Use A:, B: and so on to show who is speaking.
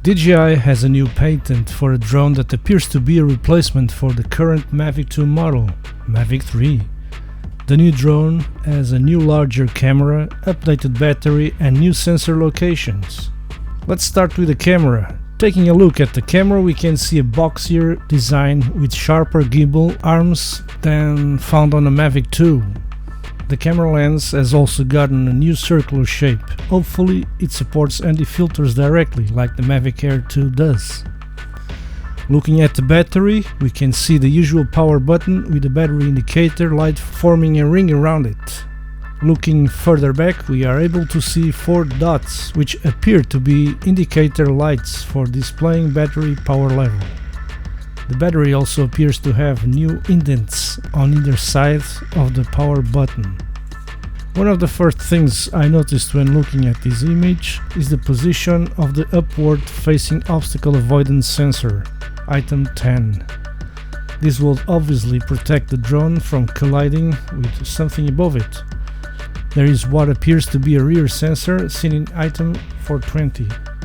A: DJI has a new patent for a drone that appears to be a replacement for the current Mavic 2 model, Mavic 3. The new drone has a new larger camera, updated battery and new sensor locations. Let's start with the camera. Taking a look at the camera, we can see a boxier design with sharper gimbal arms than found on the Mavic 2. The camera lens has also gotten a new circular shape. Hopefully it supports anti-filters directly like the Mavic Air 2 does. Looking at the battery, we can see the usual power button with the battery indicator light forming a ring around it. Looking further back, we are able to see 4 dots which appear to be indicator lights for displaying battery power level. The battery also appears to have new indents on either side of the power button. One of the first things I noticed when looking at this image is the position of the upward facing obstacle avoidance sensor, item 10. This will obviously protect the drone from colliding with something above it. There is what appears to be a rear sensor seen in item 420.